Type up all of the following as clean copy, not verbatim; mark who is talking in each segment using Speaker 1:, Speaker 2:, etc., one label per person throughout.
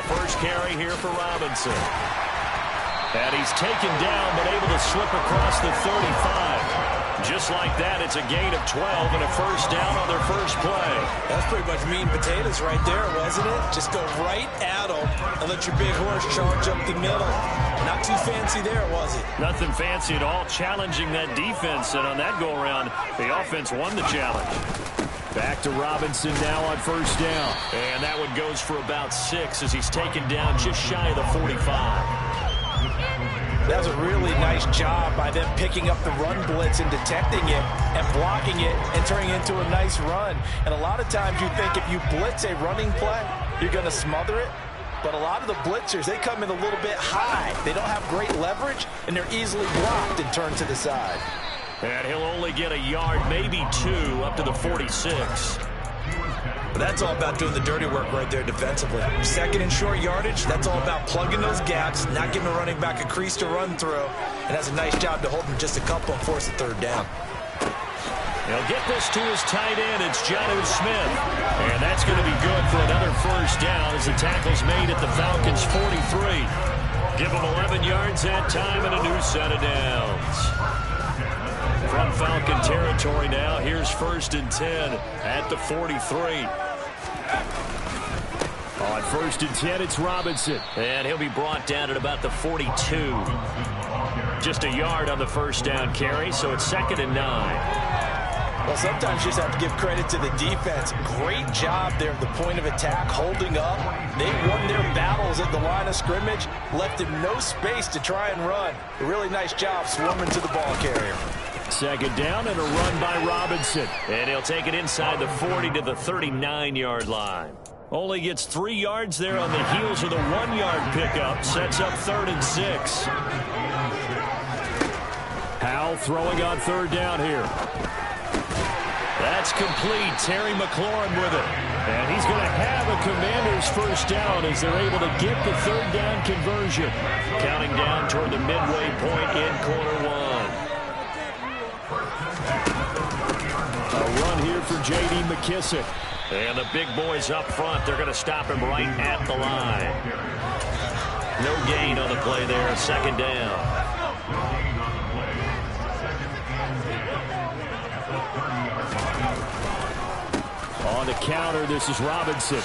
Speaker 1: the first carry here for Robinson. And he's taken down, but able to slip across the 35. Just like that, it's a gain of 12 and a first down on their first play.
Speaker 2: That's pretty much meat and potatoes right there, wasn't it? Just go right at them and let your big horse charge up the middle. Not too fancy there, was it?
Speaker 1: Nothing fancy at all, challenging that defense. And on that go-around, the offense won the challenge. Back to Robinson now on first down. And that one goes for about 6 as he's taken down just shy of the 45.
Speaker 2: That was a really nice job by them picking up the run blitz and detecting it and blocking it and turning it into a nice run. And a lot of times you think if you blitz a running play, you're going to smother it. But a lot of the blitzers, they come in a little bit high. They don't have great leverage, and they're easily blocked and turned to the side.
Speaker 1: And he'll only get a yard, maybe 2, up to the 46.
Speaker 2: But that's all about doing the dirty work right there defensively. Second and short yardage, that's all about plugging those gaps, not giving a running back a crease to run through, and has a nice job to hold him just a couple and force a third down.
Speaker 1: He'll get this to his tight end. It's Jonnu Smith. And that's going to be good for another first down as the tackle's made at the Falcons' 43. Give him 11 yards that time and a new set of downs. From Falcon territory now, here's first and 10 at the 43. On first and 10, it's Robinson. And he'll be brought down at about the 42. Just a yard on the first down carry, so it's 2nd and 9.
Speaker 2: Well, sometimes you just have to give credit to the defense. Great job there at the point of attack, holding up. They won their battles at the line of scrimmage, left him no space to try and run. A really nice job swarming to the ball carrier.
Speaker 1: 2nd down and a run by Robinson. And he'll take it inside the 40 to the 39-yard line. Only gets 3 yards there on the heels of the 1-yard pickup. Sets up 3rd and 6. Howell throwing on 3rd down here. That's complete. Terry McLaurin with it. And he's going to have a Commanders first down as they're able to get the 3rd down conversion. Counting down toward the midway point in quarter 1. A run here for J.D. McKissick. And the big boys up front, they're going to stop him right at the line. No gain on the play there, 2nd down. On the counter, this is Robinson.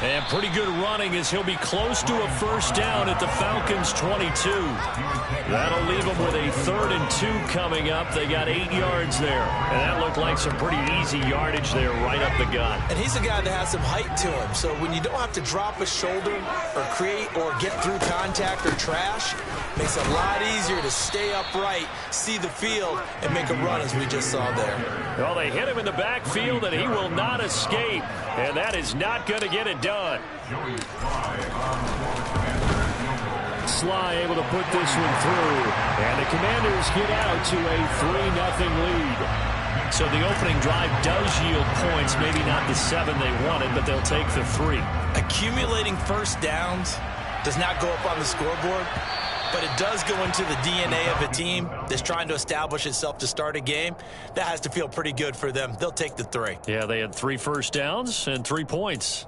Speaker 1: And pretty good running as he'll be close to a first down at the Falcons' 22. That'll leave them with a 3rd and 2 coming up. They got 8 yards there. And that looked like some pretty easy yardage there right up the gut.
Speaker 2: And he's a guy that has some height to him. So when you don't have to drop a shoulder or create or get through contact or trash, makes it a lot easier to stay upright, see the field, and make a run as we just saw there.
Speaker 1: Well, they hit him in the backfield, and he will not escape. And that is not going to get it done. Sly able to put this one through. And the Commanders get out to a 3-0 lead. So the opening drive does yield points. Maybe not the 7 they wanted, but they'll take the 3.
Speaker 2: Accumulating first downs does not go up on the scoreboard, but it does go into the DNA of a team that's trying to establish itself to start a game. That has to feel pretty good for them. They'll take the 3.
Speaker 1: Yeah, they had 3 first downs and 3 points.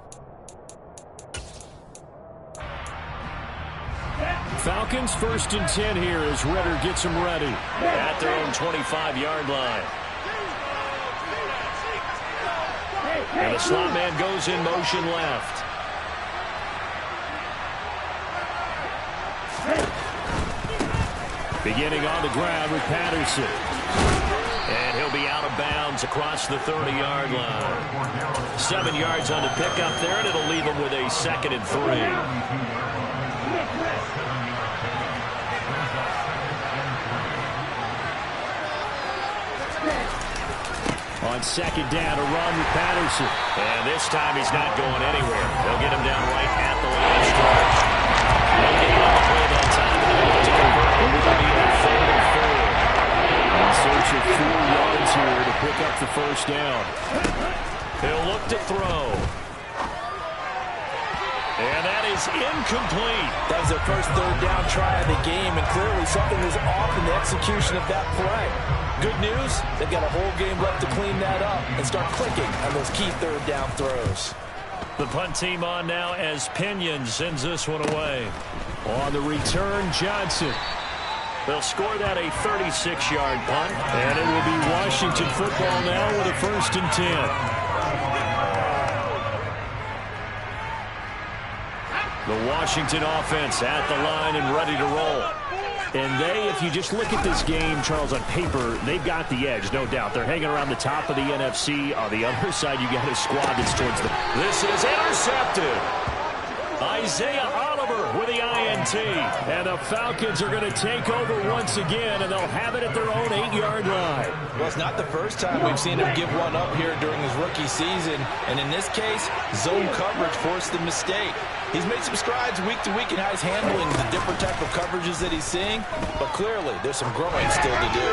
Speaker 1: Falcons 1st and 10 here as Ridder gets them ready at their own 25-yard line. And the slot man goes in motion left. Beginning on the ground with Patterson. And he'll be out of bounds across the 30-yard line. 7 yards on the pickup there, and it'll leave him with a 2nd and 3. On 2nd down, a run with Patterson. And this time he's not going anywhere. They'll get him down right at the line of scrimmage. No gain on the play that time. To convert, it will be a 3rd and 4. In search of 4 yards here to pick up the first down. He'll look to throw. And that is incomplete.
Speaker 2: That was their first 3rd down try of the game, and clearly something was off in the execution of that play. Good news, they've got a whole game left to clean that up and start clicking on those key 3rd down throws.
Speaker 1: The punt team on now as Pinion sends this one away.
Speaker 3: On the return, Johnson.
Speaker 1: They'll score that a 36-yard punt.
Speaker 3: And it will be Washington football now with a 1st and 10.
Speaker 1: The Washington offense at the line and ready to roll.
Speaker 3: And they, if you just look at this game, Charles, on paper, they've got the edge, no doubt. They're hanging around the top of the NFC. On the other side, you got a squad that's towards the...
Speaker 1: This is intercepted. Isaiah Oliver with the INT.
Speaker 3: And the Falcons are going to take over once again, and they'll have it at their own 8-yard line.
Speaker 2: Well, it's not the first time we've seen him give one up here during his rookie season. And in this case, zone coverage forced the mistake. He's made some strides week to week in how he's handling the different type of coverages that he's seeing. But clearly, there's some growing still to do.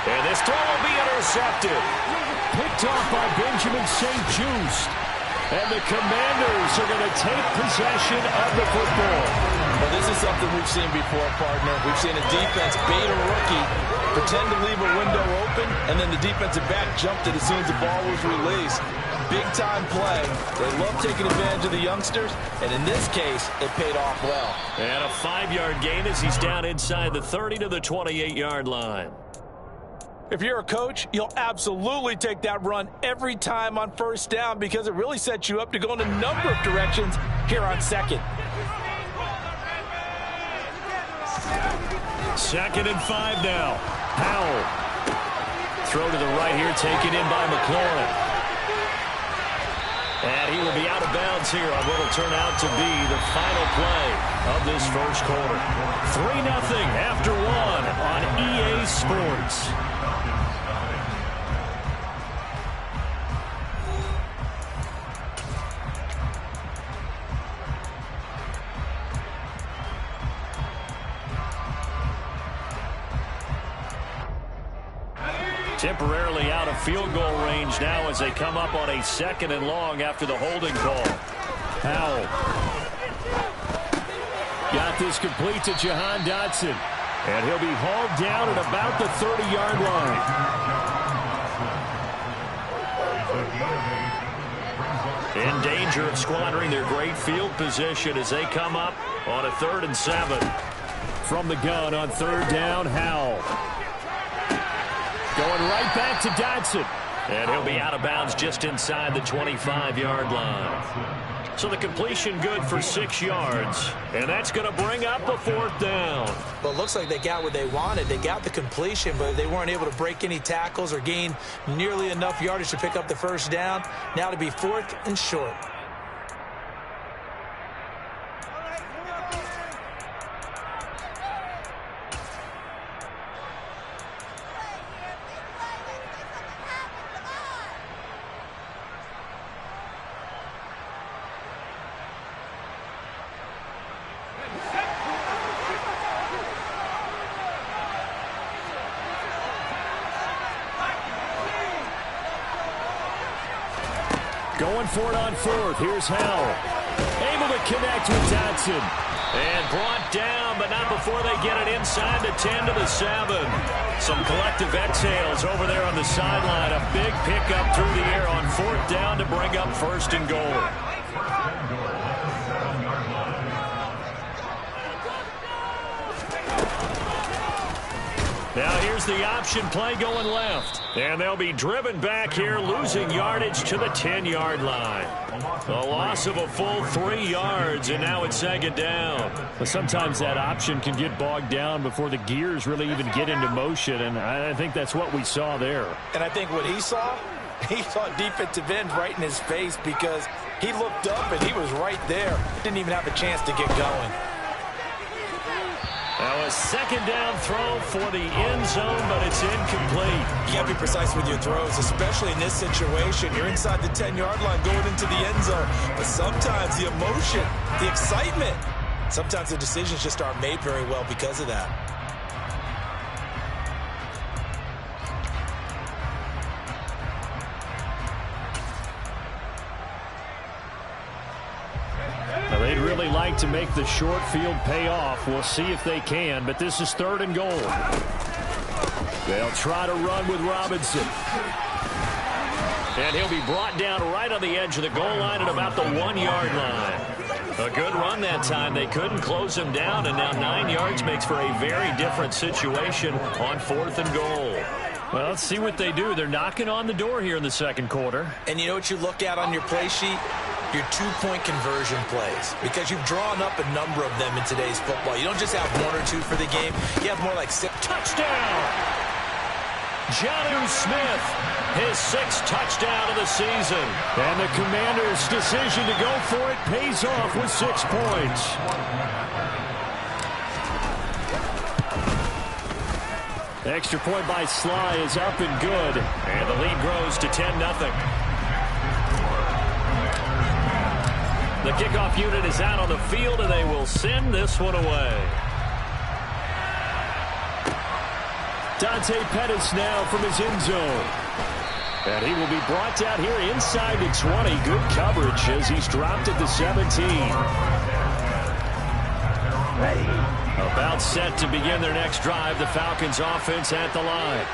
Speaker 1: And this throw will be intercepted.
Speaker 3: Picked off by Benjamin St-Juste. And the Commanders are going to take possession of the football.
Speaker 2: Well, this is something we've seen before, partner. We've seen a defense bait a rookie, pretend to leave a window open, and then the defensive back jumped it as soon as the ball was released. Big-time play. They love taking advantage of the youngsters, and in this case, it paid off well.
Speaker 1: And a 5-yard gain as he's down inside the 30 to the 28-yard line.
Speaker 2: If you're a coach, you'll absolutely take that run every time on 1st down because it really sets you up to go in a number of directions here on 2nd.
Speaker 1: 2nd and 5 now. Howell. Throw to the right here, taken in by McLaurin. And he will be out of bounds here on what will turn out to be the final play of this 1st quarter. 3-0 after 1 on EA Sports. Temporarily out of field goal range now as they come up on a 2nd and long after the holding call.
Speaker 3: Howell. Got this complete to Jahan Dotson. And he'll be hauled down at about the 30-yard
Speaker 1: line. In danger of squandering their great field position as they come up on a 3rd and 7.
Speaker 3: From the gun on 3rd down, Howell. Going right back to Dotson.
Speaker 1: And he'll be out of bounds just inside the 25-yard line. So the completion good for 6 yards. And that's going to bring up a 4th down.
Speaker 2: Well, it looks like they got what they wanted. They got the completion, but they weren't able to break any tackles or gain nearly enough yardage to pick up the 1st down. Now to be 4th and short.
Speaker 3: Going for it on 4th. Here's Howell. Able to connect with Dotson.
Speaker 1: And brought down, but not before they get it inside the 10 to the 7. Some collective exhales over there on the sideline. A big pickup through the air on 4th down to bring up 1st and goal. Now here's the option play going left. And they'll be driven back here, losing yardage to the 10-yard line. A loss of a full 3 yards, and now it's 2nd down.
Speaker 3: But sometimes that option can get bogged down before the gears really even get into motion, and I think that's what we saw there.
Speaker 2: And I think what he saw defensive end right in his face because he looked up and he was right there. Didn't even have a chance to get going.
Speaker 1: Now a 2nd down throw for the end zone, but it's incomplete.
Speaker 2: You got to be precise with your throws, especially in this situation. You're inside the 10-yard line going into the end zone. But sometimes the emotion, the excitement, sometimes the decisions just aren't made very well because of that.
Speaker 3: They'd really like to make the short field pay off. We'll see if they can, but this is 3rd and goal. They'll try to run with Robinson.
Speaker 1: And he'll be brought down right on the edge of the goal line at about the 1-yard line. A good run that time. They couldn't close him down, and now 9 yards makes for a very different situation on 4th and goal. Well, let's see what they do. They're knocking on the door here in the second quarter.
Speaker 2: And you know what you look at on your play sheet? Your two-point conversion plays, because you've drawn up a number of them in today's football. You don't just have 1 or 2 for the game. You have more like 6.
Speaker 1: Touchdown! Jonnu Smith, his 6th touchdown of the season. And the Commanders' decision to go for it pays off with 6 points. The extra point by Sly is up and good. And the lead grows to 10-0. The kickoff unit is out on the field, and they will send this one away. Dante Pettis now from his end zone. And he will be brought down here inside the 20. Good coverage as he's dropped at the 17. About set to begin their next drive. The Falcons offense at the line.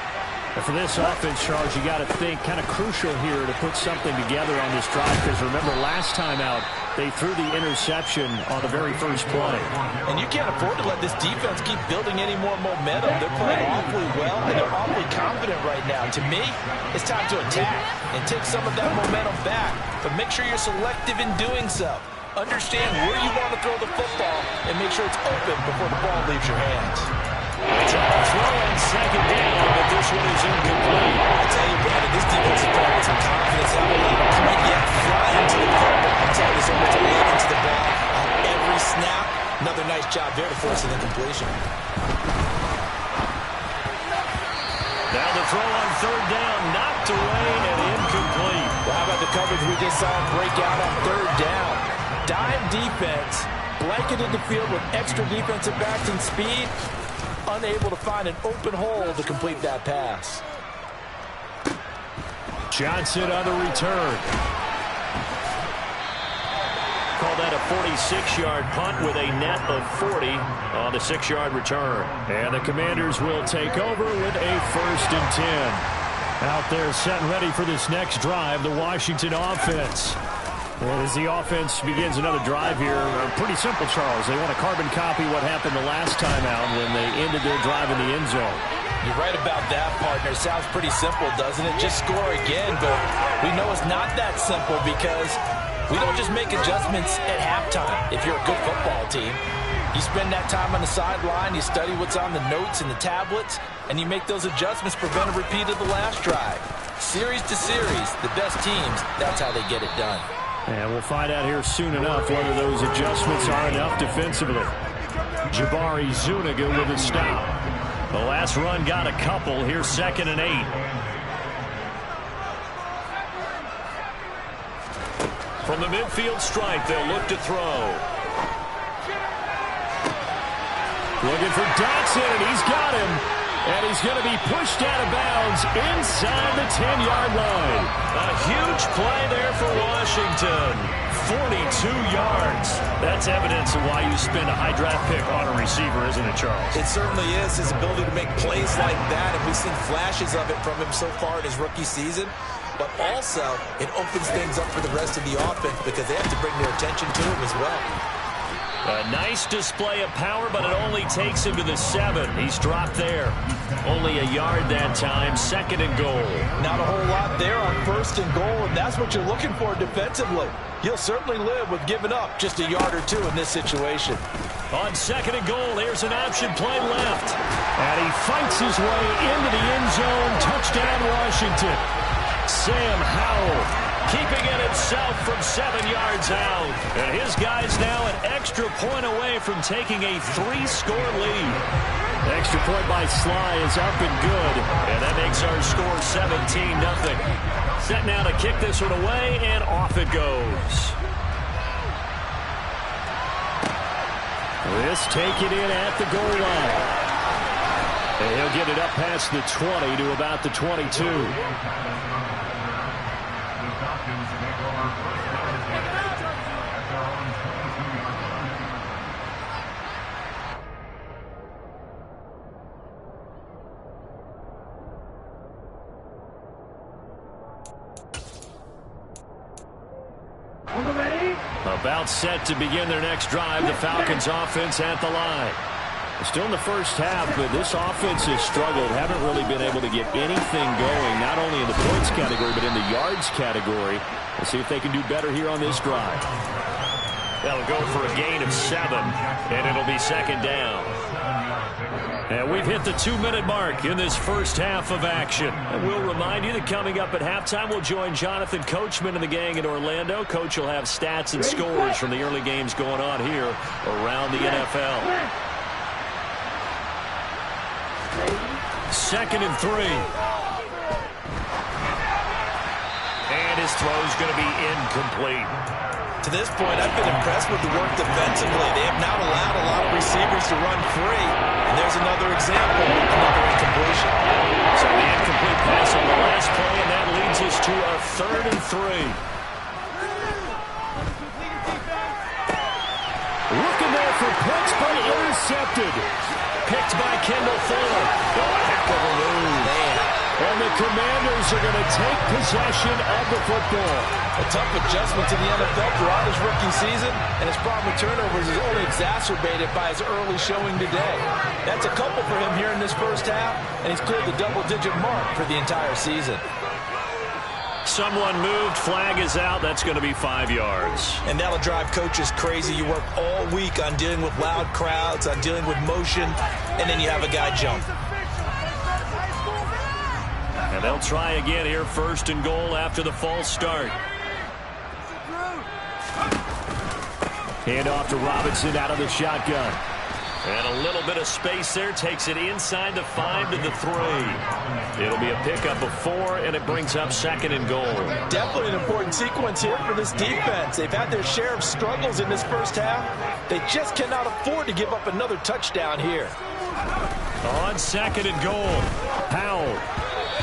Speaker 1: And for this offense, Charles, you got to think kind of crucial here to put something together on this drive, because remember last time out, they threw the interception on the very first play.
Speaker 2: And you can't afford to let this defense keep building any more momentum. They're playing awfully well, and they're awfully confident right now. To me, it's time to attack and take some of that momentum back, but make sure you're selective in doing so. Understand where you want to throw the football and make sure it's open before the ball leaves your hands.
Speaker 1: It's a throw on 2nd down, but this one is incomplete.
Speaker 2: I tell you, Brandon, this defensive player with some confidence, haven't let him quite yet fly into the football. I'm telling you, so much lead into the ball on every snap. Another nice job there to force an incompletion.
Speaker 1: Now the throw on 3rd down, knocked away and incomplete.
Speaker 2: Well, how about the coverage we just saw him break out on 3rd down? Dime defense, blanketed the field with extra defensive backs and speed, unable to find an open hole to complete that pass.
Speaker 1: Johnson on the return. Call that a 46-yard punt with a net of 40 on the 6-yard return. And the Commanders will take over with a 1st and 10. Out there set and ready for this next drive, the Washington offense. And as the offense begins another drive here, pretty simple, Charles. They want to carbon copy what happened the last time out when they ended their drive in the end zone.
Speaker 2: You're right about that, partner. Sounds pretty simple, doesn't it? Just score again, but we know it's not that simple because we don't just make adjustments at halftime. If you're a good football team, you spend that time on the sideline, you study what's on the notes and the tablets, and you make those adjustments, prevent a repeat of the last drive. Series to series, the best teams, that's how they get it done.
Speaker 1: And we'll find out here soon enough whether those adjustments are enough defensively. Jabari Zuniga with a stop. The last run got a couple. Here's 2nd and 8. From the midfield stripe, they'll look to throw. Looking for Dotson, and he's got him. And he's going to be pushed out of bounds inside the 10-yard line. A huge play there for Washington. 42 yards. That's evidence of why you spend a high draft pick on a receiver, isn't it, Charles?
Speaker 2: It certainly is. His ability to make plays like that, and we've seen flashes of it from him so far in his rookie season. But also, it opens things up for the rest of the offense because they have to bring their attention to him as well.
Speaker 1: A nice display of power, but it only takes him to the 7. He's dropped there. Only a yard that time. 2nd and goal.
Speaker 2: Not a whole lot there on 1st and goal, and that's what you're looking for defensively. You'll certainly live with giving up just a yard or 2 in this situation.
Speaker 1: On 2nd and goal, here's an option play left. And he fights his way into the end zone. Touchdown, Washington. Sam Howell keeping it himself from 7 yards out. And his guy's now an extra point away from taking a 3-score lead. Extra point by Sly is up and good. And that makes our score 17-0. Set now to kick this one away, and off it goes. This taken in at the goal line. And he'll get it up past the 20 to about the 22. About set to begin their next drive. The Falcons offense at the line. Still in the first half, but this offense has struggled. Haven't really been able to get anything going, not only in the points category, but in the yards category. We'll see if they can do better here on this drive. That'll go for a gain of 7, and it'll be second down. And we've hit the 2-minute mark in this first half of action. And we'll remind you that coming up at halftime, we'll join Jonathan Coachman and the gang in Orlando. Coach will have stats and scores from the early games going on here around the NFL. 2nd and 3. And his throw's going to be incomplete.
Speaker 2: To this point, I've been impressed with the work defensively. They have not allowed a lot of receivers to run free. And there's another example, another incompletion.
Speaker 1: So the incomplete pass on the last play, and that leads us to a 3rd and 3. Looking there for picks, but intercepted. Picked by Kendall Fuller. Oh, heck of a move. Man. And the Commanders are going to take possession of the football.
Speaker 2: A tough adjustment to the NFL throughout his rookie season, and his problem with turnovers is only exacerbated by his early showing today. That's a couple for him here in this first half, and he's cleared the double-digit mark for the entire season.
Speaker 1: Someone moved, flag is out, that's going to be 5 yards.
Speaker 2: And that'll drive coaches crazy. You work all week on dealing with loud crowds, on dealing with motion, and then you have a guy jump.
Speaker 1: And they'll try again here, 1st and goal after the false start. Hand off to Robinson out of the shotgun. And a little bit of space there. Takes it inside the 5 to the 3. It'll be a pickup of 4, and it brings up 2nd and goal.
Speaker 2: Definitely an important sequence here for this defense. They've had their share of struggles in this first half. They just cannot afford to give up another touchdown here.
Speaker 1: On 2nd and goal, Powell.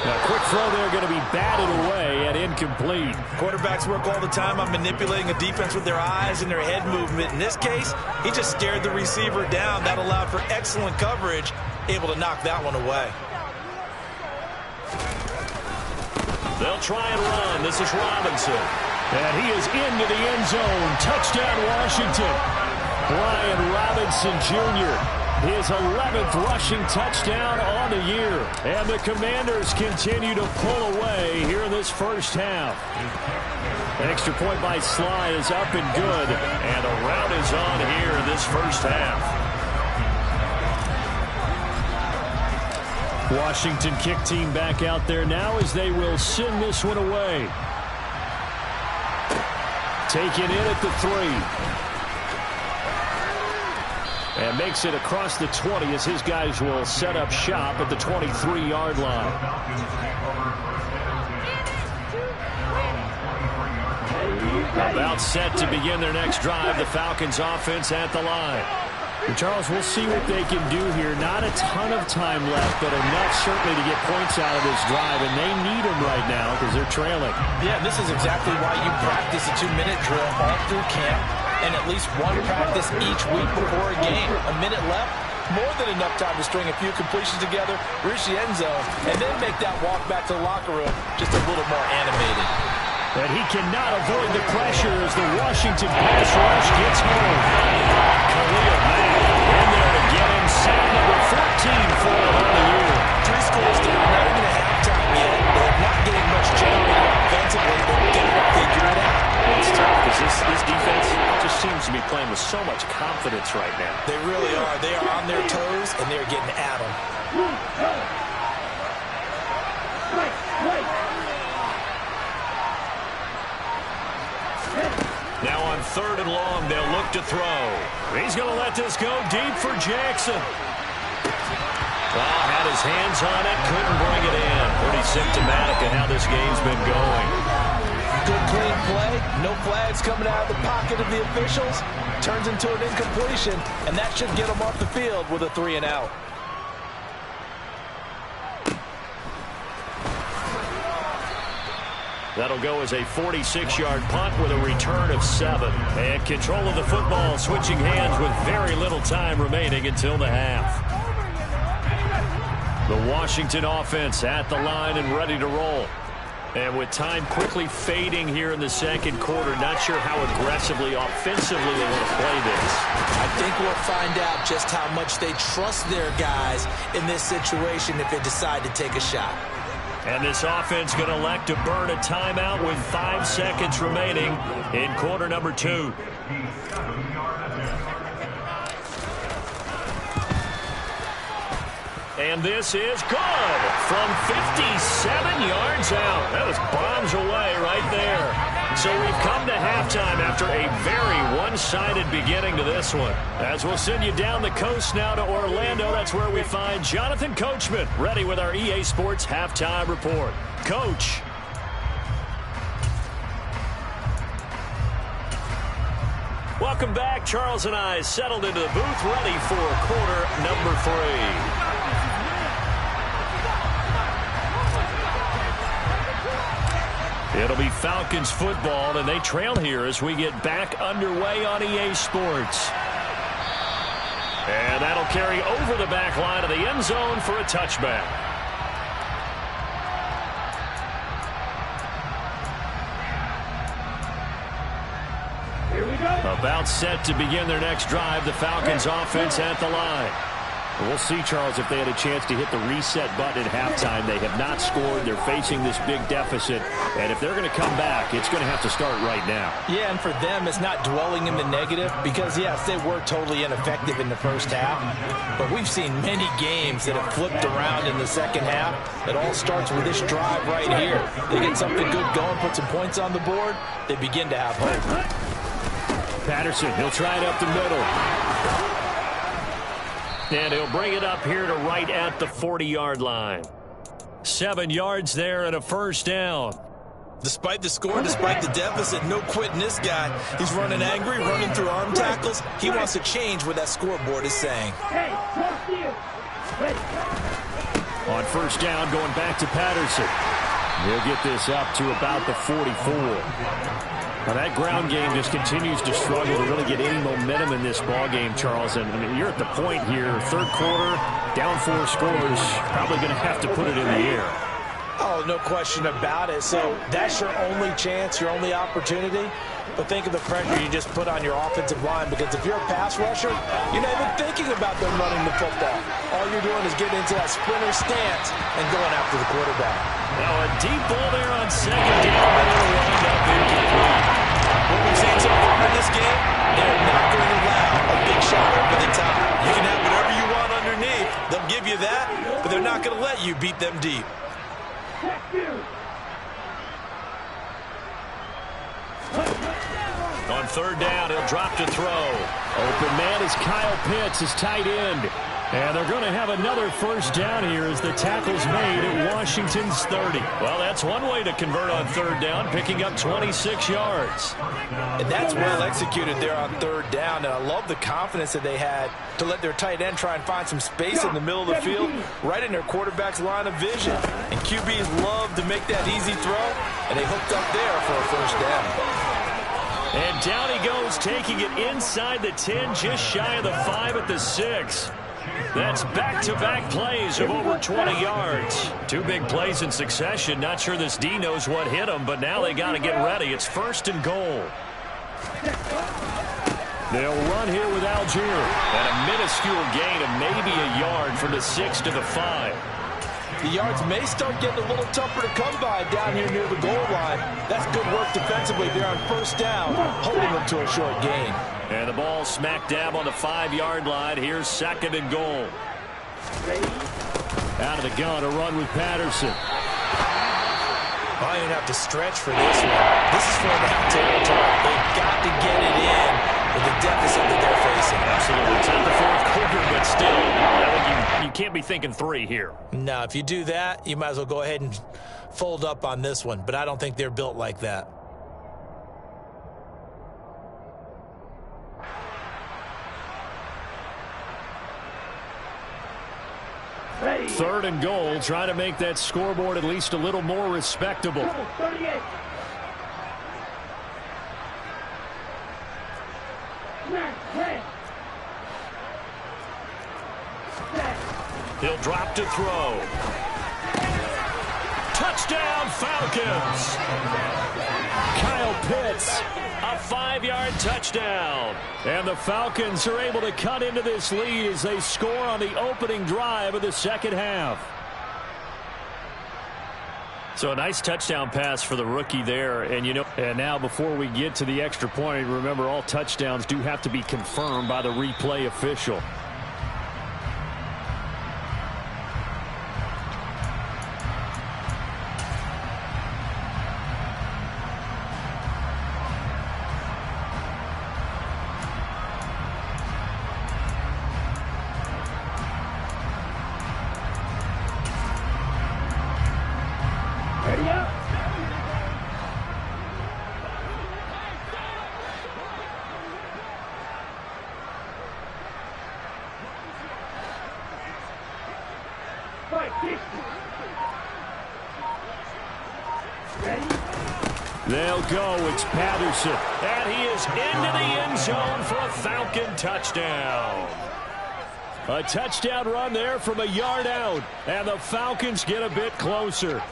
Speaker 1: Now, quick throw there, going to be batted away and incomplete.
Speaker 2: Quarterbacks work all the time on manipulating a defense with their eyes and their head movement. In this case, he just stared the receiver down. That allowed for excellent coverage, able to knock that one away.
Speaker 1: They'll try and run. This is Robinson. And he is into the end zone. Touchdown, Washington. Brian Robinson, Jr., his 11th rushing touchdown on the year. And the Commanders continue to pull away here in this first half. Extra point by Sly is up and good. And the rout is on here in this first half. Washington kick team back out there now as they will send this one away. Taken in at the 3. And makes it across the 20 as his guys will set up shop at the 23-yard line. About set to begin their next drive. The Falcons offense at the line. And Charles, we'll see what they can do here. Not a ton of time left, but enough certainly to get points out of this drive. And they need them right now because they're trailing.
Speaker 2: Yeah, this is exactly why you practice a 2-minute drill all through camp. And at least one practice each week before a game. A minute left, more than enough time to string a few completions together, reach the end zone, and then make that walk back to the locker room just a little more animated.
Speaker 1: And he cannot avoid the pressure as the Washington pass rush gets home. Khalil Mack in there to get him sack number 14 for him on the year.
Speaker 2: 3 scores down, not even at halftime yet. They're not getting much generated offensively. They're going to figure it out.
Speaker 3: It's tough because this defense just seems to be playing with so much confidence right now.
Speaker 2: They really are. They are on their toes, and they're getting at them.
Speaker 1: Now on 3rd and long, they'll look to throw. He's going to let this go deep for Jackson. Oh, had his hands on it, couldn't bring it in. Pretty symptomatic of how this game's been going.
Speaker 2: Good clean play, no flags coming out of the pocket of the officials. Turns into an incompletion, and that should get them off the field with a 3 and out.
Speaker 1: That'll go as a 46-yard punt with a return of 7. And control of the football, switching hands with very little time remaining until the half. The Washington offense at the line and ready to roll.
Speaker 3: And with time quickly fading here in the second quarter, not sure how aggressively, offensively they want to play this.
Speaker 2: I think we'll find out just how much they trust their guys in this situation if they decide to take a shot.
Speaker 1: And this offense going to elect to burn a timeout with 5 seconds remaining in quarter number 2. And this is good from 57 yards out. That was bombs away right there. So we've come to halftime after a very one-sided beginning to this one. As we'll send you down the coast now to Orlando, that's where we find Jonathan Coachman ready with our EA Sports Halftime Report. Coach. Welcome back. Charles and I settled into the booth ready for quarter number 3. It'll be Falcons football, and they trail here as we get back underway on EA Sports. And that'll carry over the back line of the end zone for a touchback. Here we go. About set to begin their next drive, the Falcons offense at the line. We'll see, Charles, if they had a chance to hit the reset button at halftime. They have not scored. They're facing this big deficit. And if they're going to come back, it's going to have to start right now.
Speaker 2: Yeah, and for them, it's not dwelling in the negative because, yes, they were totally ineffective in the first half. But we've seen many games that have flipped around in the second half. It all starts with this drive right here. They get something good going, put some points on the board, they begin to have hope.
Speaker 3: Patterson, he'll try it up the middle. And he'll bring it up here to right at the 40-yard line. 7 yards there and a first down.
Speaker 2: Despite the score, despite the deficit, no quitting this guy. He's running angry, running through arm tackles. He wants to change what that scoreboard is saying.
Speaker 3: On first down, going back to Patterson. He'll get this up to about the 44. Now that ground game just continues to struggle to really get any momentum in this ball game, Charles. And you're at the point here, third quarter, down 4 scores, probably going to have to put it in the air.
Speaker 2: Oh, no question about it. So that's your only chance, your only opportunity. But think of the pressure you just put on your offensive line, because if you're a pass rusher, you're not even thinking about them running the football. All you're doing is getting into that sprinter stance and going after the quarterback.
Speaker 1: Now a deep ball there on second down, but it'll wind up incomplete.
Speaker 2: What we've seen so far in this game, they're not going to allow a big shot over the top. You can have whatever you want underneath. They'll give you that, but they're not going to let you beat them deep.
Speaker 1: On third down, he'll drop to throw.
Speaker 3: Open man is Kyle Pitts, his tight end. And they're going to have another first down here as the tackle's made at Washington's 30.
Speaker 1: Well, that's one way to convert on third down, picking up 26 yards.
Speaker 2: And that's well executed there on third down. And I love the confidence that they had to let their tight end try and find some space in the middle of the field, right in their quarterback's line of vision. And QBs love to make that easy throw, and they hooked up there for a first down.
Speaker 1: And down he goes, taking it inside the 10, just shy of the 5 at the 6. That's back-to-back plays of over 20 yards. 2 big plays in succession. Not sure this D knows what hit him, but now they got to get ready. It's first and goal.
Speaker 3: They'll run here with Algier.
Speaker 1: And a minuscule gain of maybe a yard from the 6 to the 5.
Speaker 2: The yards may start getting a little tougher to come by down here near the goal line. That's good work defensively there on first down, holding them to a short gain.
Speaker 1: And the ball smack dab on the 5-yard line. Here's second and goal.
Speaker 3: Out of the gun, a run with Patterson.
Speaker 2: I didn't have to stretch for this one. This is for that territory. They've got to get it in with the deficit that they're facing.
Speaker 1: Absolutely. It's not the fourth quarter, but still, I think you can't be thinking 3 here.
Speaker 2: No, if you do that, you might as well go ahead and fold up on this one. But I don't think they're built like that.
Speaker 3: Third and goal, trying to make that scoreboard at least a little more respectable.
Speaker 1: He'll drop to throw. Touchdown, Falcons! Kyle Pitts, a 5-yard touchdown. And the Falcons are able to cut into this lead as they score on the opening drive of the second half. So a nice touchdown pass for the rookie there. And now before we get to the extra point, remember all touchdowns do have to be confirmed by the replay official. They'll go. It's Patterson. And he is into the end zone for a Falcon touchdown. A touchdown run there from a yard out. And the Falcons get a bit closer.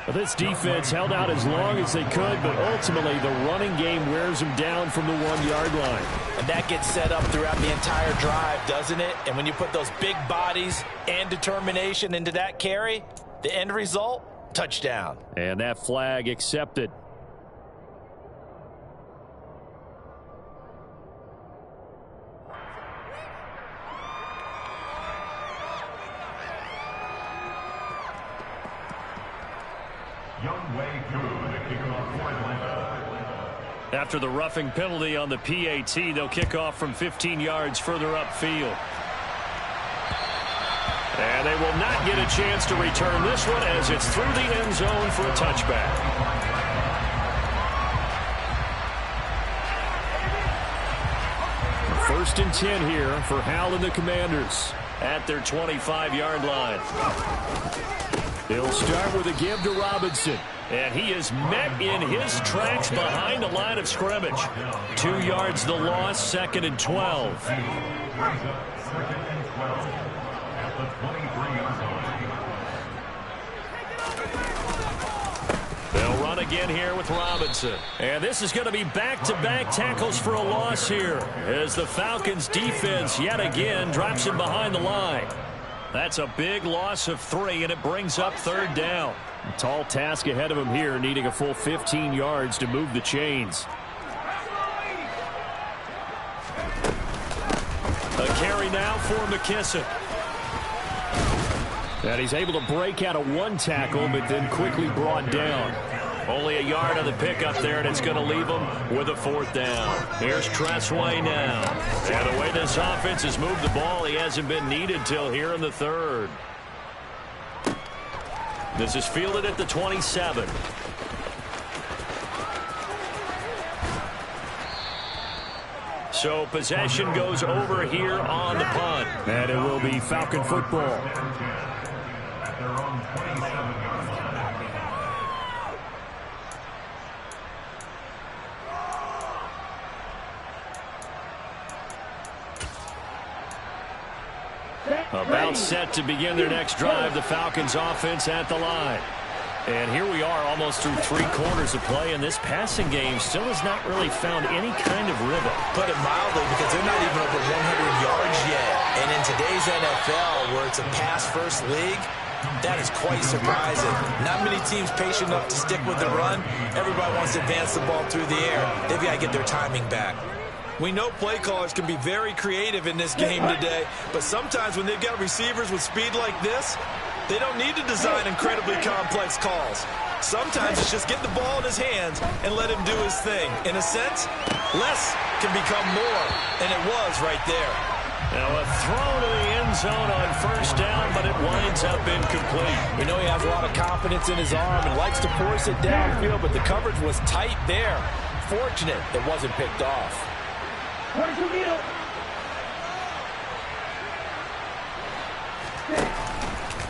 Speaker 1: But this defense held out as long as they could, but ultimately the running game wears them down from the 1-yard line.
Speaker 2: And that gets set up throughout the entire drive, doesn't it? And when you put those big bodies and determination into that carry, the end result, touchdown.
Speaker 1: And that flag accepted. After the roughing penalty on the PAT, they'll kick off from 15 yards further upfield. And they will not get a chance to return this one as it's through the end zone for a touchback. First and 10 here for Hal and the Commanders at their 25-yard line. They'll start with a give to Robinson. And he is met in his tracks behind the line of scrimmage. 2 yards the loss, 2nd and 12. They'll run again here with Robinson. And this is going to be back-to-back tackles for a loss here as the Falcons defense yet again drops him behind the line. That's a big loss of 3, and it brings up 3rd down. A tall task ahead of him here, needing a full 15 yards to move the chains. A carry now for McKissick. And he's able to break out of 1 tackle, but then quickly brought down. Only a yard on the pickup there, and it's going to leave him with a 4th down. Here's Tressway now. And the way this offense has moved the ball, he hasn't been needed till here in the 3rd. This is fielded at the 27. So possession goes over here on the punt. And it will be Falcon football. About set to begin their next drive, the Falcons offense at the line. And here we are almost through 3 quarters of play, and this passing game still has not really found any kind of rhythm.
Speaker 2: Put it mildly, because they're not even over 100 yards yet. And in today's NFL, where it's a pass-first league, that is quite surprising. Not many teams patient enough to stick with the run. Everybody wants to advance the ball through the air. They've got to get their timing back. We know play callers can be very creative in this game today, but sometimes when they've got receivers with speed like this, they don't need to design incredibly complex calls. Sometimes it's just get the ball in his hands and let him do his thing. In a sense, less can become more, and it was right there.
Speaker 1: Now a throw to the end zone on 1st down, but it winds up incomplete.
Speaker 2: We know he has a lot of confidence in his arm and likes to force it downfield, but the coverage was tight there. Fortunate it wasn't picked off.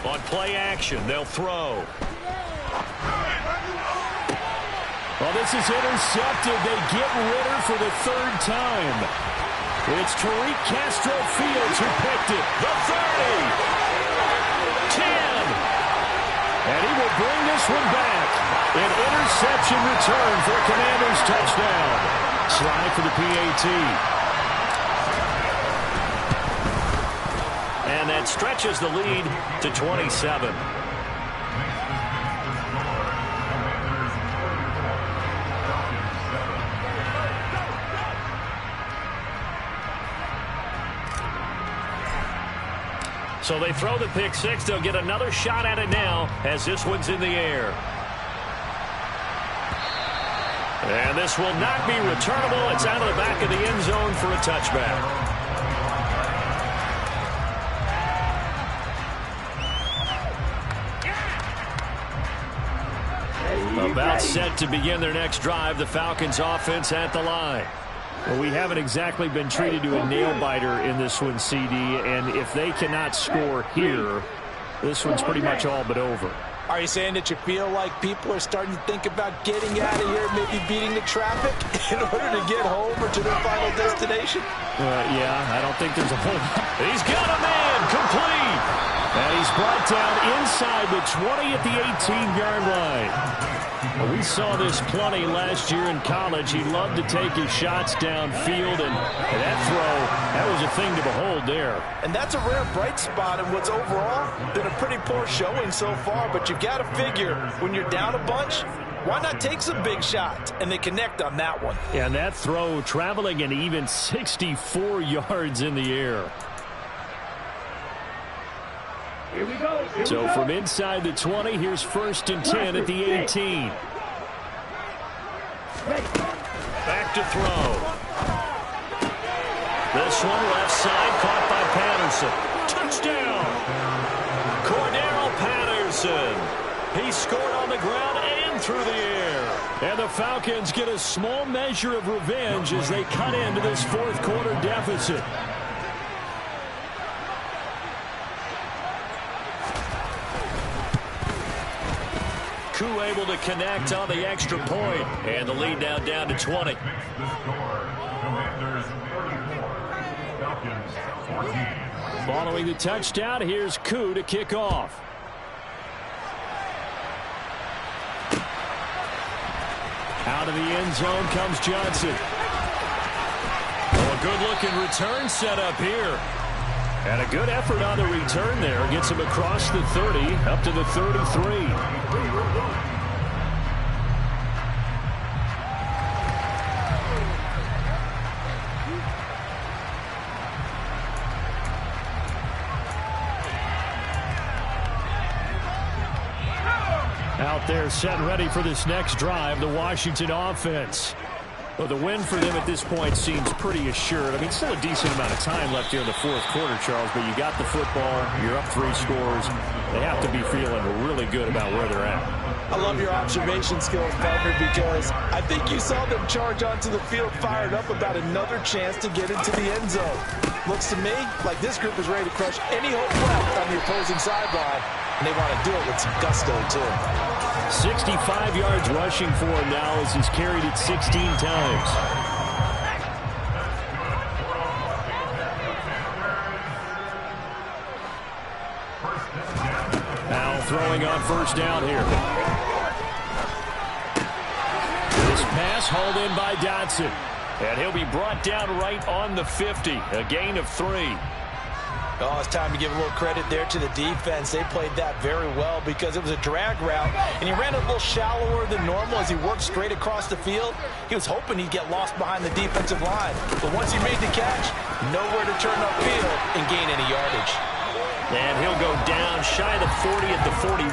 Speaker 1: On play action, they'll throw. Well, this is intercepted. They get Ridder for the 3rd time. It's Tariq Castro-Fields who picked it. The 30. 10. And he will
Speaker 3: will bring this one back. An interception return for a Commanders touchdown. Slide for the PAT. And that stretches the lead to 27. So they throw the pick six. They'll get another shot at it now as this one's in the air. And this will not be returnable. It's out of the back of the end zone for a touchback. About set to begin their next drive. The Falcons offense at the line. Well, we haven't exactly been treated to a nail-biter in this one, CD, and if they cannot score here, this one's pretty much all but over.
Speaker 2: Are you saying that you feel like people are starting to think about getting out of here, maybe beating the traffic in order to get home or to their final destination?
Speaker 3: Yeah, I don't think there's a whole lot. He's got a man complete. And he's brought down inside the 20 at the 18-yard line. Well, we saw this plenty last year in college. He loved to take his shots downfield, and that throw, that was a thing to behold there.
Speaker 2: And that's a rare bright spot in what's overall been a pretty poor showing so far. But you've got to figure when you're down a bunch, why not take some big shots? And they connect on that one.
Speaker 3: And that throw traveling an even 64 yards in the air.
Speaker 4: Here we go.
Speaker 3: So from inside the 20, here's 1st and 10 at the 18. Back to throw. This one left side caught by Patterson. Touchdown! Cordero Patterson. He scored on the ground and through the air. And the Falcons get a small measure of revenge as they cut into this fourth quarter deficit. Koo able to connect on the extra point. And the lead now down to 20. Following the touchdown, here's Koo to kick off. Out of the end zone comes Johnson. Oh, a good-looking return set up here. And a good effort on the return there. Gets him across the 30, up to the 33. Out there set and ready for this next drive, the Washington offense. Well, the win for them at this point seems pretty assured. I mean, still a decent amount of time left here in the fourth quarter, Charles, but you got the football, you're up 3 scores. They have to be feeling really good about where they're at.
Speaker 2: I love your observation skills, partner, because I think you saw them charge onto the field fired up about another chance to get into the end zone. Looks to me like this group is ready to crush any hope left on the opposing sideline, and they want to do it with some gusto, too.
Speaker 3: 65 yards rushing for him now as he's carried it 16 times. Now throwing on first down here. This pass hauled in by Dotson. And he'll be brought down right on the 50. A gain of 3.
Speaker 2: Oh, it's time to give a little credit there to the defense. They played that very well because it was a drag route, and he ran a little shallower than normal as he worked straight across the field. He was hoping he'd get lost behind the defensive line. But once he made the catch, nowhere to turn upfield and gain any yardage.
Speaker 3: And he'll go down shy of the 40 at the 41.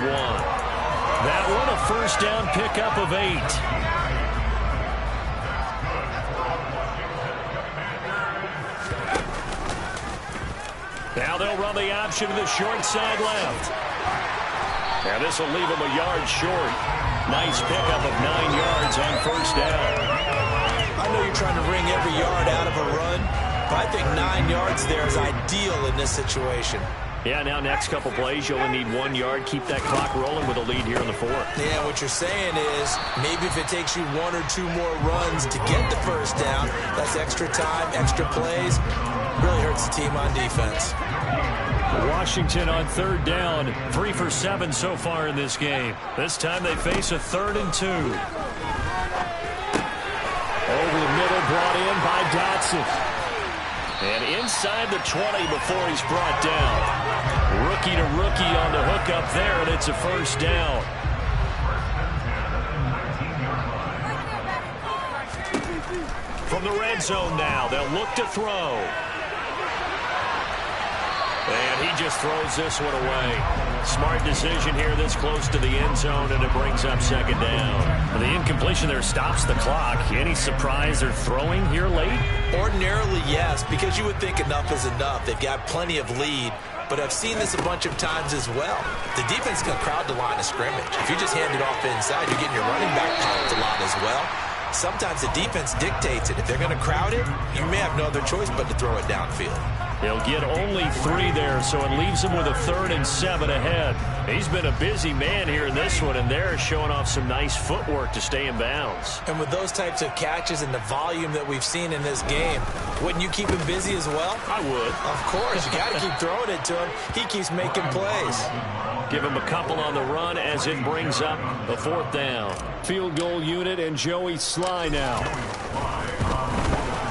Speaker 3: That one a first down pickup of 8. Now they'll run the option to the short side left. And this will leave him a yard short. Nice pickup of 9 yards on first down.
Speaker 2: I know you're trying to wring every yard out of a run, but I think 9 yards there is ideal in this situation.
Speaker 3: Yeah, now next couple plays, you only need 1 yard. Keep that clock rolling with a lead here in the fourth.
Speaker 2: Yeah, what you're saying is maybe if it takes you 1 or 2 more runs to get the first down, that's extra time, extra plays. Really hurts the team on defense.
Speaker 1: Washington on third down, 3 for 7 so far in this game. This time they face a 3rd and 2. Over the middle, brought in by Dotson. And inside the 20 before he's brought down. Rookie to rookie on the hook up there, and it's a 1st down. From the red zone now, they'll look to throw. And he just throws this one away. Smart decision here this close to the end zone, and it brings up 2nd down. The incompletion there stops the clock. Any surprise they're throwing here late?
Speaker 2: Ordinarily, yes, because you would think enough is enough. They've got plenty of lead, but I've seen this a bunch of times as well. The defense can crowd the line of scrimmage. If you just hand it off inside, you're getting your running back pumped a lot as well. Sometimes the defense dictates it. If they're going to crowd it, you may have no other choice but to throw it downfield.
Speaker 1: He'll get only 3 there, so it leaves him with a 3rd and 7 ahead. He's been a busy man here in this one, and they're showing off some nice footwork to stay in bounds.
Speaker 2: And with those types of catches and the volume that we've seen in this game, wouldn't you keep him busy as well?
Speaker 1: I would.
Speaker 2: Of course. You got to keep throwing it to him. He keeps making plays.
Speaker 1: Give him a couple on the run as it brings up the 4th down. Field goal unit and Joey Sly now.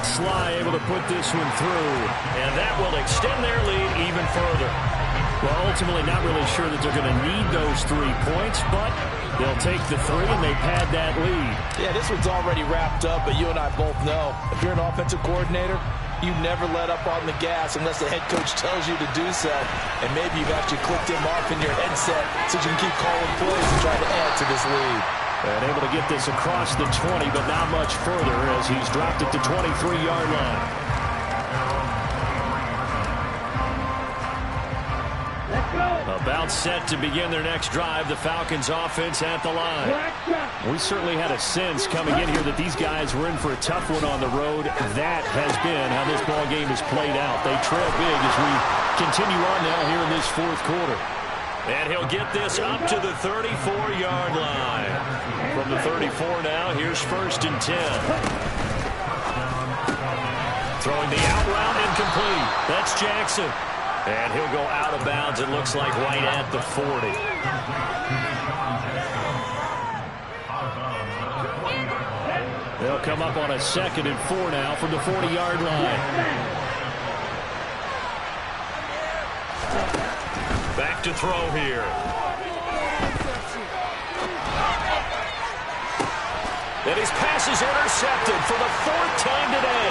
Speaker 1: Sly able to put this one through, and that will extend their lead even further. Well, ultimately not really sure that they're going to need those 3 points, but they'll take the 3 and they pad that lead.
Speaker 2: Yeah, this one's already wrapped up, but you and I both know if you're an offensive coordinator, you never let up on the gas unless the head coach tells you to do so. And maybe you've actually clicked him off in your headset so you can keep calling plays and try to add to this lead.
Speaker 1: And able to get this across the 20, but not much further as he's dropped it to 23-yard line.
Speaker 4: Let's go.
Speaker 1: About set to begin their next drive, the Falcons offense at the line. We certainly had a sense coming in here that these guys were in for a tough one on the road. That has been how this ball game has played out. They trail big as we continue on now here in this 4th quarter. And he'll get this up to the 34-yard line. From the 34 now, here's 1st and 10. Throwing the out route incomplete. That's Jackson. And he'll go out of bounds, it looks like, right at the 40. They'll come up on a 2nd and 4 now from the 40-yard line. Back to throw here. And his pass is intercepted for the 4th time today.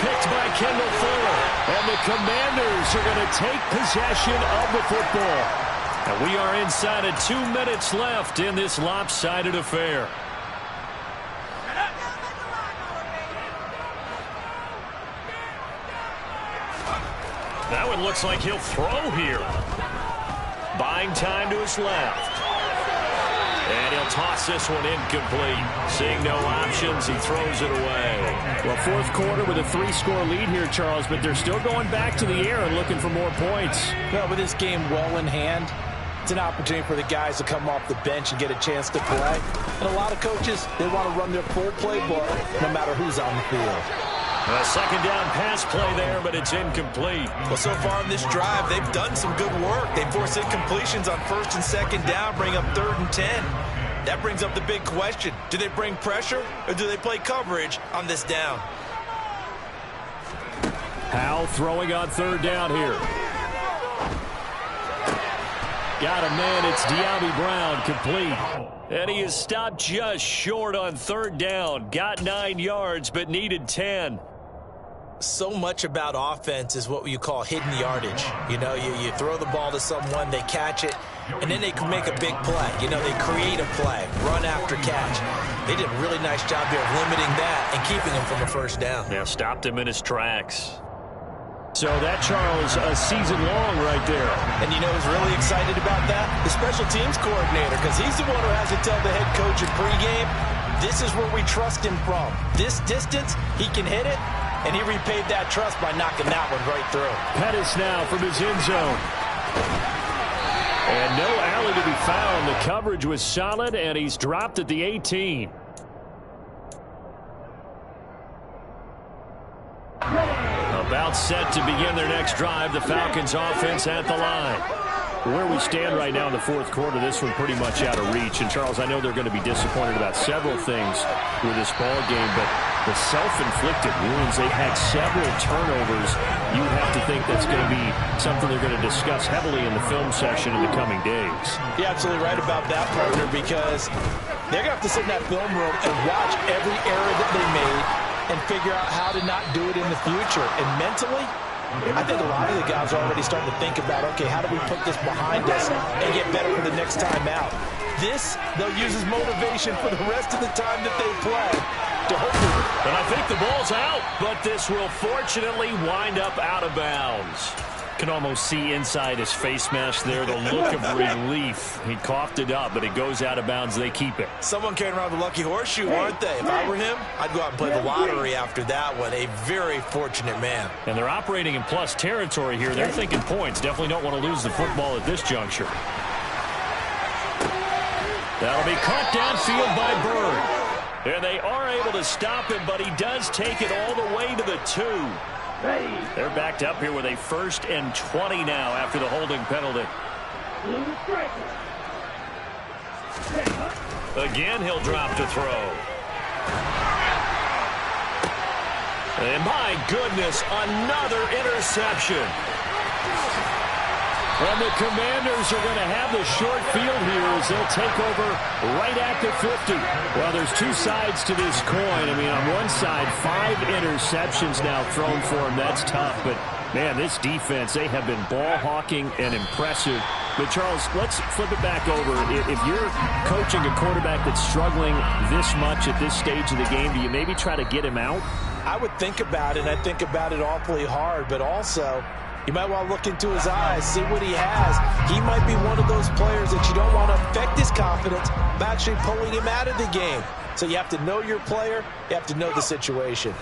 Speaker 1: Picked by Kendall Fuller. And the Commanders are going to take possession of the football. And we are inside of 2 minutes left in this lopsided affair. That one looks like he'll throw here. Buying time to his left. And he'll toss this one incomplete. Seeing no options, he throws it away.
Speaker 3: Well, 4th quarter with a 3-score lead here, Charles, but they're still going back to the air and looking for more points.
Speaker 2: Well, with this game well in hand, it's an opportunity for the guys to come off the bench and get a chance to play. And a lot of coaches, they want to run their full playbook no matter who's on the field.
Speaker 1: A 2nd down pass play there, but it's incomplete.
Speaker 2: Well, so far in this drive, they've done some good work. They force incompletions on 1st and 2nd down, bring up 3rd and 10. That brings up the big question. Do they bring pressure or do they play coverage on this down?
Speaker 1: Howell throwing on 3rd down here. Got a man, it's De'Ami Brown, complete. And he is stopped just short on 3rd down. Got 9 yards, but needed 10.
Speaker 2: So much about offense is what you call hidden yardage. You know, you throw the ball to someone, they catch it, and then they can make a big play. You know, they create a play, run after catch. They did a really nice job there of limiting that and keeping him from a 1st down.
Speaker 1: Yeah, stopped him in his tracks. So that, Charles, a season long right there.
Speaker 2: And you know who's really excited about that? The special teams coordinator, because he's the one who has to tell the head coach in pregame, this is where we trust him from. This distance, he can hit it, and he repaid that trust by knocking that one right through.
Speaker 1: Pettis now from his end zone. And no alley to be found. The coverage was solid, and he's dropped at the 18. About timeout set to begin their next drive. The Falcons offense at the line.
Speaker 3: Where we stand right now in the fourth quarter, this one pretty much out of reach. And, Charles, I know they're going to be disappointed about several things with this ball game, but the self-inflicted wounds, they've had several turnovers. You have to think that's going to be something they're going to discuss heavily in the film session in the coming days.
Speaker 2: You're absolutely right about that, partner, because they're going to have to sit in that film room and watch every error that they made and figure out how to not do it in the future. And mentally, I think a lot of the guys are already starting to think about, okay, how do we put this behind us and get better for the next time out? This, they'll use as motivation for the rest of the time that they play to hopefully.
Speaker 1: And I think the ball's out, but this will fortunately wind up out of bounds. Can almost see inside his face mask there the look of relief. He coughed it up, but it goes out of bounds. They keep it.
Speaker 2: Someone came around the lucky horseshoe, aren't they? If I were him, I'd go out and play the lottery after that one. A very fortunate man.
Speaker 1: And they're operating in plus territory here. They're thinking points. Definitely don't want to lose the football at this juncture. That'll be caught downfield by Bird. And they are able to stop him, but he does take it all the way to the 2. They're backed up here with a 1st and 20 now after the holding penalty. Again, he'll drop to throw. And my goodness, another interception. And the Commanders are going to have the short field here as they'll take over right at the 50. Well, there's two sides to this coin. I mean, on one side, 5 interceptions now thrown for him. That's tough. But, man, this defense, they have been ball hawking and impressive. But, Charles, let's flip it back over. If you're coaching a quarterback that's struggling this much at this stage of the game, do you maybe try to get him out?
Speaker 2: I would think about it, and I think about it awfully hard, but also you might want to look into his eyes, see what he has. He might be one of those players that you don't want to affect his confidence by actually pulling him out of the game. So you have to know your player. You have to know the situation.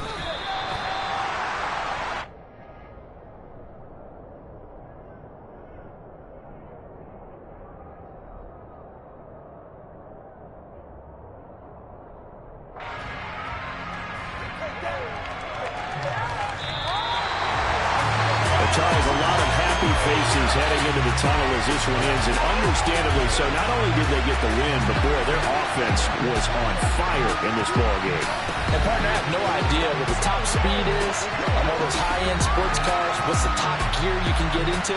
Speaker 3: Faces heading into the tunnel as this one ends, and understandably so. Not only did they get the win, but boy, their offense was on fire in this ball game.
Speaker 2: And partner, I have no idea what the top speed is on all those high-end sports cars. What's the top gear you can get into?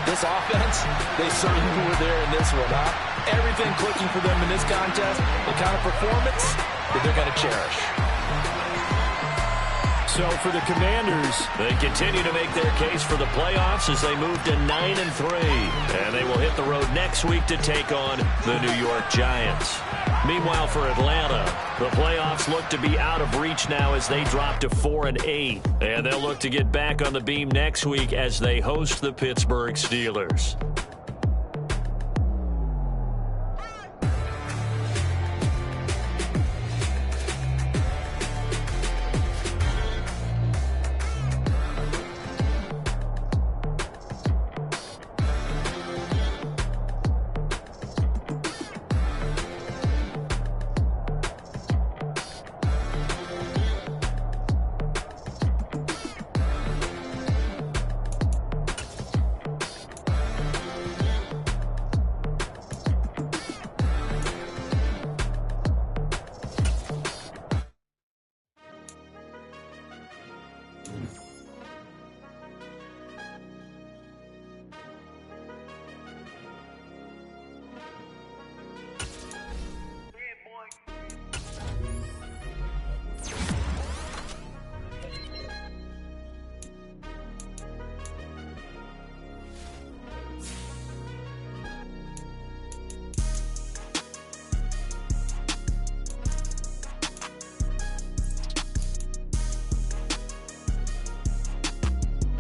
Speaker 2: This offense, they certainly were there in this one, huh? Everything clicking for them in this contest, the kind of performance that they're going to cherish.
Speaker 1: So for the Commanders, they continue to make their case for the playoffs as they move to 9-3. And they will hit the road next week to take on the New York Giants. Meanwhile, for Atlanta, the playoffs look to be out of reach now as they drop to 4-8. And they'll look to get back on the beam next week as they host the Pittsburgh Steelers.